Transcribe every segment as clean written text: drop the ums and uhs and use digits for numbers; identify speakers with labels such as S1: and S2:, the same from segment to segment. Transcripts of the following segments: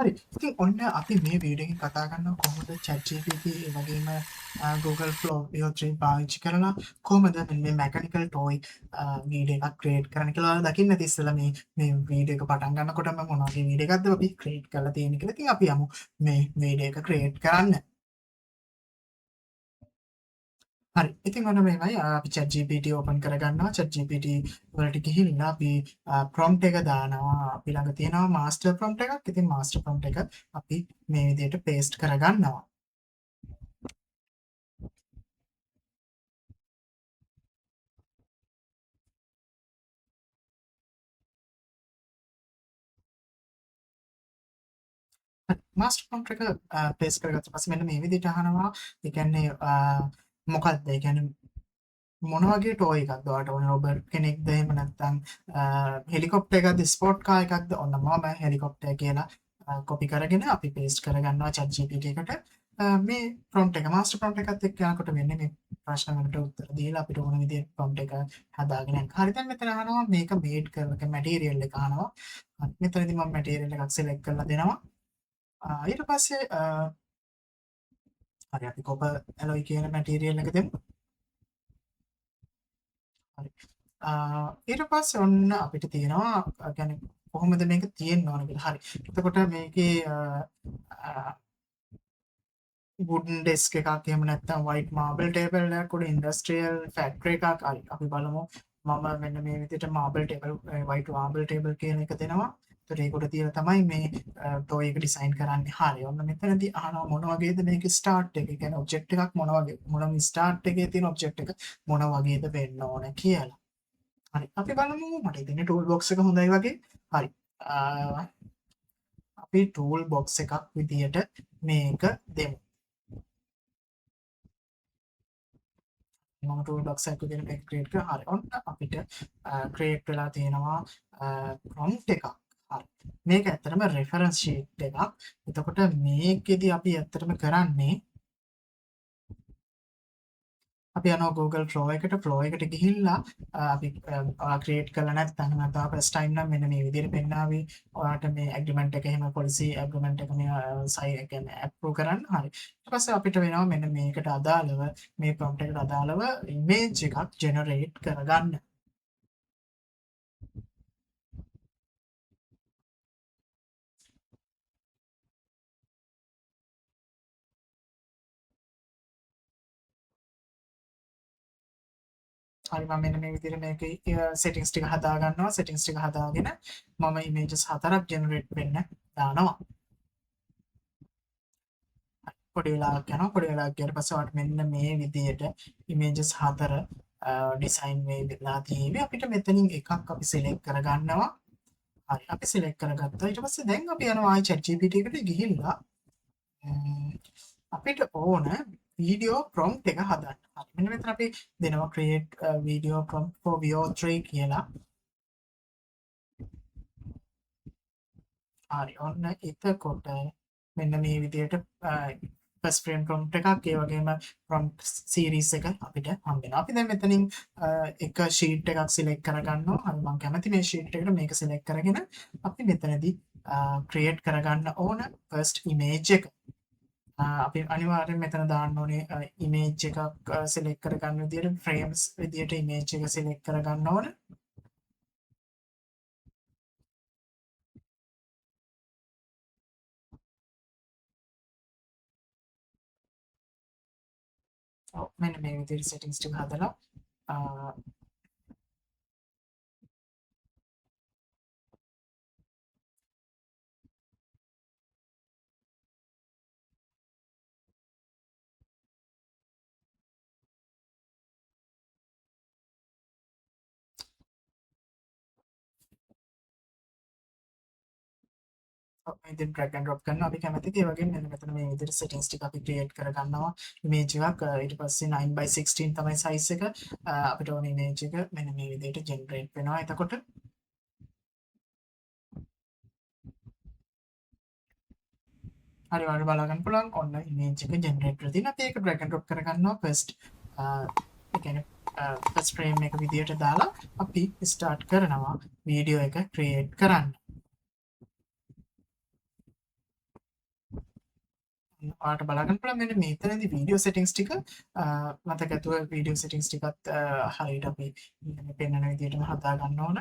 S1: හරි. ඉතින් ඔන්න අපි මේ වීඩියෝ එකෙන් කතා කරනවා කොහොමද ChatGPT ඒ වගේම Google Flow VO3 පාවිච්චි කරලා කොහොමද මේ mechanical toy වීඩියෝ එකක් ක්‍රියේට් කරන්න කියලා. ඔයාලා දකින්න ඇති ඉස්සෙල්ලා මේ වීඩියෝ එක පටන් ගන්නකොටම මොන වගේ වීඩියෝ එකක්ද අපි ක්‍රියේට් කරලා තියෙන්නේ කියලා. ඉතින් අපි යමු මේ වීඩියෝ එක ක්‍රියේට් කරන්න. හරි. ඉතින් ඔන්න මෙහෙමයි අපි ChatGPT ඕපන් කරගන්නවා. ChatGPT වලට ගිහිල්ලා අපි prompt එක දානවා. අපි ළඟ තියෙනවා master prompt එකක්. ඉතින් master prompt එක අපි මේ විදිහට paste කරගන්නවා. මාස්ටර් ප්‍රොම්ප්ට් එක paste කරගත්ත පස්සේ මෙන්න මේ විදිහට අහනවා. ඒ කියන්නේ මොකක්ද? ඒ කියන්නේ මොන වගේ ටෝයි එකක්ද ඔයාලට ඕනේ? රොබර්ට් කෙනෙක්ද එහෙම නැත්නම් හෙලිකොප්ටර් එකක්ද ස්පෝර්ට් කාර් එකක්ද? ඔන්න මම හෙලිකොප්ටර් කියලා කොපි කරගෙන අපි paste කරගන්නවා ChatGPT එකට. මේ prompt එක master prompt එකත් එක්ක යනකොට වෙන්නේ මේ ප්‍රශ්න වලට උත්තර දීලා අපිට ඕන විදිහට prompt එක හදාගෙන යන්න. හරි දැන් මෙතන අහනවා මේක made කරලා material එක අහනවා. හරි මෙතනදී මම material එකක් select කරලා දෙනවා. ඊට පස්සේ හරි අපි කොපර් ඇලොයි කියන මැටීරියල් එක දෙමු. හරි. ඊට පස්සේ ඔන්න අපිට තියෙනවා يعني කොහොමද මේක තියෙන්න ඕන කියලා. හරි. එතකොට මේකේ වුඩන් ඩෙස්ක් එකක් එහෙම නැත්නම් white marble table එකක් උඩ industrial factory එකක් හරි. අපි බලමු මම මෙන්න මේ විදිහට marble table white marble table කියන එක දෙනවා. ඒතර ඒක උඩ තියලා තමයි මේ toy එක ඩිසයින් කරන්නේ. හරි. ඔන්න මෙතනදී අහනවා මොන වගේද මේක start එක. ඒ කියන්නේ object එකක් මොන වගේ මොන start එකේ තියෙන object එක මොන වගේද වෙන්න ඕන කියලා. හරි. අපි බලමු මට ඉතින් tool box එක හොඳයි වගේ. හරි. අපි tool box එකක් විදියට මේක දෙමු. මම tool box එකක් විදියට මේක create කරා. හරි. ඔන්න අපිට create වෙලා තියෙනවා prompt එකක්. හරි. මේක ඇත්තටම reference sheet එකක්. එතකොට මේකෙදි අපි ඇත්තටම කරන්නේ අපි යනවා Google Flow එකට Flow එකට ගිහිල්ලා අපි ක්‍රියේට් කරලා නැත්නම් නැත්නම් ෆස්ට් ටයිම් නම් මෙන්න මේ විදිහට පෙන්නාවි ඔයාලට මේ ඇග්‍රීමන්ට් එක එහෙම පොලිසි ඇග්‍රීමන්ට් එක මේ සයි ඒ කියන්නේ අප්‍රූව් කරන්න හරි ඊට පස්සේ අපිට වෙනවා මෙන්න මේකට අදාළව මේ ප්‍රොම්ප්ට් එකට අදාළව ඉමේජ් එකක් ජෙනරේට් කරගන්න හරි මම මෙන්න මේ විදිහට මේකේ සෙටින්ග්ස් ටික හදා ගන්නවා සෙටින්ග්ස් ටික හදාගෙන මම ඉමේජස් 4ක් ජෙනරේට් වෙන්න දානවා පොඩි වෙලාවක් යනවා පොඩි වෙලාවක් ගියාට පස්සේ ඔයාලට මෙන්න මේ විදිහට ඉමේජස් 4 ඩිසයින් වෙලා තියෙන්නේ අපිට මෙතනින් එකක් අපි සිලෙක්ට් කරගන්නවා හරි අපි සිලෙක්ට් කරගත්තා ඊට පස්සේ දැන් අපි යනවා ආයි ChatGPT එකට ගිහිල්ලා අපිට ඕන වීඩියෝ ප්‍රොම්ප්ට් එක හදන්න. හරි මෙන්න මෙතන අපි දෙනවා create video prompt for VO3 කියලා. හරි ඔන්න එතකොට මෙන්න මේ විදිහට ෆස්ට් ෆ්‍රේම් ප්‍රොම්ප්ට් එකක් ඒ වගේම ප්‍රොම්ප්ට් සීරීස් එක අපිට හම්බ වෙනවා. අපි දැන් මෙතනින් එක ෂීට් එකක් සිලෙක්ට් කරගන්නවා. හරි මම කැමති මේ ෂීට් එකට මේක සිලෙක්ට් කරගෙන අපි මෙතනදී ක්‍රියේට් කරගන්න ඕන ෆස්ට් ඉමේජ් එක. අපි අනිවාර්යෙන් මෙතන දාන්න ඕනේ ඉමේජ් එකක් සිලෙක්ට් කරගන්න විදිහට ෆ්‍රේම්ස් විදිහට ඉමේජ් එක සිලෙක්ට් කරගන්න ඕන. ඔව් මෙන්න මේ විදිහට සෙටින්ග්ස් ටික හදලා ඉතින් ඩ්‍රැග් ඇන්ඩ් ඩ්‍රොප් කරනවා අපි කැමතිද ඒ වගේම මෙන්න මෙතන මේ විදිහට සෙටින්ග්ස් ටික අපි ක්‍රියේට් කරගන්නවා ඉමේජ් එකක් ඊට පස්සේ 9/16 තමයි සයිස් එක අපිට ඕන ඉමේජ් එක මෙන්න මේ විදිහට ජෙනරේට් වෙනවා එතකොට හරි ඔයාලට බලා ගන්න පුළුවන් ඔන්න ඉමේජ් එක ජෙනරේට් වෙලා තියෙනවා අපි ඒක ඩ්‍රැග් ඇන්ඩ් ඩ්‍රොප් කරගන්නවා ෆස්ට් ඒ කියන්නේ ෆස්ට් ෆ්‍රේම් එක විදිහට දාලා අපි ස්ටාර්ට් කරනවා වීඩියෝ එක ක්‍රියේට් කරන්න ඔයාලට බලන්න පුළුවන් මෙන්න මෙතනදී වීඩියෝ සෙටින්ග්ස් ටික මතක ඇතුව වීඩියෝ සෙටින්ග්ස් ටිකත් හරියට අපි මේ පෙන්වන විදිහටම හදා ගන්න ඕන.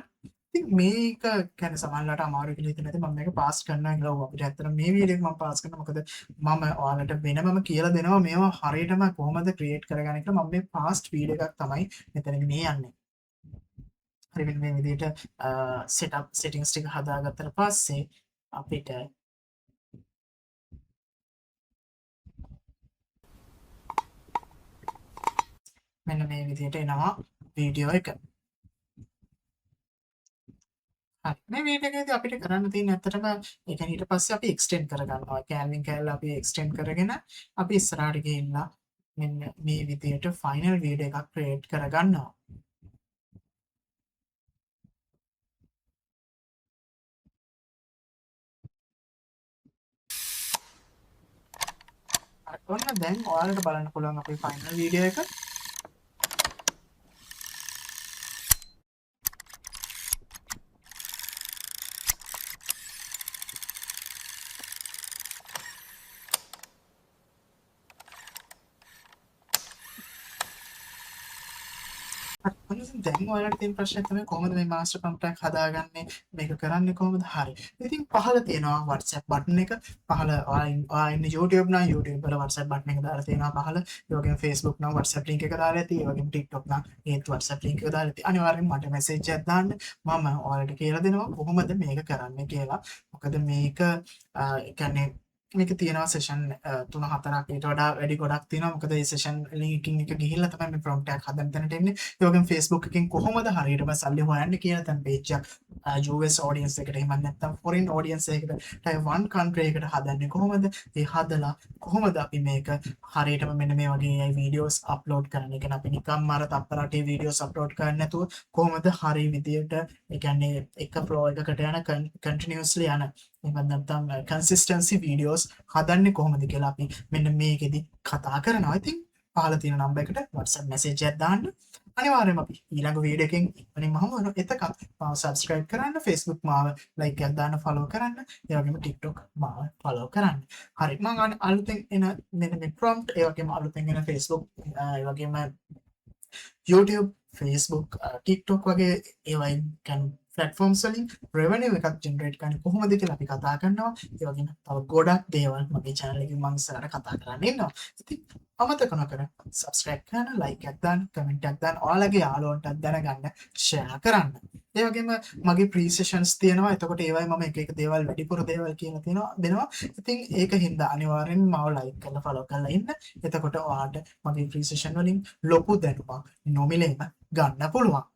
S1: ඉතින් මේක කියන්නේ සමහරවිට අමාරු කියලා හිතෙන ඇති මම මේක පාස් කරනවා කියලා ඔව් අපිට ඇත්තට මේ වීඩියෝ එක මම පාස් කරනවා මොකද මම ඔයාලට වෙනමම කියලා දෙනවා මේවා හරියටම කොහොමද ක්‍රියේට් කරගන්නේ කියලා මම මේ පාස්ට් වීඩියෝ එකක් තමයි මෙතනදී මේ යන්නේ. හරි මෙන්න මේ විදිහට සෙටප් සෙටින්ග්ස් ටික හදාගත්තට පස්සේ අපිට මෙන්න මේ විදිහට එනවා වීඩියෝ එක. හරි මේ වීඩියෝ එකේදී අපිට කරන්න තියෙන්නේ ඇත්තටම ඒ කියන්නේ ඊට පස්සේ අපි එක්ස්ටෙන්ඩ් කරගන්නවා. කැන්වින් කැල්ල අපි එක්ස්ටෙන්ඩ් කරගෙන අපි ඉස්සරහට ගිහිල්ලා මෙන්න මේ විදිහට ෆයිනල් වීඩියෝ එකක් ක්‍රියේට් කරගන්නවා. ඔන්න දැන් ඔයාලට බලන්න පුළුවන් අපේ ෆයිනල් වීඩියෝ එක. දැන් ඔයාලට තියෙන ප්‍රශ්නේ තමයි කොහොමද මේ මාස්ටර් ප්‍රොම්ප්ට් එකක් හදාගන්නේ මේක කරන්නේ කොහොමද හරි ඉතින් පහල තියෙනවා WhatsApp බටන් එක පහල ඔයා ඉන්නේ YouTube නම් YouTube වල WhatsApp බටන් එක දාලා තියෙනවා පහල ඒ වගේම Facebook නම් WhatsApp link එක දාලා ඇති ඒ වගේම TikTok නම් ඒත් WhatsApp link එක දාලා ඇති අනිවාර්යෙන් මට message එකක් දාන්න මම ඔයාලට කියලා දෙනවා කොහොමද මේක කරන්නේ කියලා මොකද මේක කියන්නේ මේක තියෙනවා සෙෂන් 3-4ක් ඊට වඩා වැඩි ගොඩක් තියෙනවා මොකද මේ සෙෂන් ලින්කින් එක ගිහිල්ලා තමයි මේ ප්‍රොම්ප්ට් එකක් හදන්න තැනට එන්නේ ඒ වගේම Facebook එකෙන් කොහොමද හරියටම සල්ලි හොයන්නේ කියන තැන page එකක් US audience එකට එහෙම නැත්නම් foreign audience එකකට Taiwan country එකට හදන්නේ කොහොමද ඒ හදලා කොහොමද අපි මේක හරියටම මෙන්න මේ වගේ videos upload කරන්නේ කියන අපි නිකම්ම අර තප්පරටේ videos upload කරන්නේ නැතුව කොහොමද හරිය විදියට ඒ කියන්නේ එක flow එකකට යන continuously යන එහෙම නැත්නම් consistency videos හදන්නේ කොහොමද කියලා අපි මෙන්න මේකෙදි කතා කරනවා. ඉතින් පහළ තියෙන නම්බර් එකට WhatsApp message එකක් දාන්න. අනිවාර්යයෙන්ම අපි ඊළඟ වීඩියෝ එකෙන් ඉක්මනින්ම හමු වෙනවා. එතකන් මාව subscribe කරන්න, Facebook මාව like එකක් දාන්න follow කරන්න, ඒ වගේම TikTok මාව follow කරන්න. හරි මම අලුතෙන් එන මෙන්න මේ prompt ඒ වගේම අලුතෙන් එන Facebook ඒ වගේම YouTube, Facebook, TikTok වගේ ඒවයින් can platforms වලින් revenue එකක් generate කරන්නේ කොහොමද කියලා අපි කතා කරනවා. ඒ වගේම තව ගොඩක් දේවල් මගේ channel එකෙන් මම ඉස්සරහට කතා කරන්න ඉන්නවා. ඉතින් අමතක නොකර subscribe කරන්න, like එකක් දාන්න, comment එකක් දාන්න, ඔයාලගේ යාළුවන්ටත් දැනගන්න share කරන්න. ඒ වගේම මගේ pre sessions තියෙනවා. එතකොට ඒවයි මම එක එක දේවල් වැඩිපුර දේවල් කියලා දෙනවා. ඉතින් ඒක හින්දා අනිවාර්යෙන් මාව like කරලා follow කරලා ඉන්න. එතකොට ඔයාලට මගේ pre session වලින් ලොකු දැනුමක් නොමිලේම ගන්න පුළුවන්.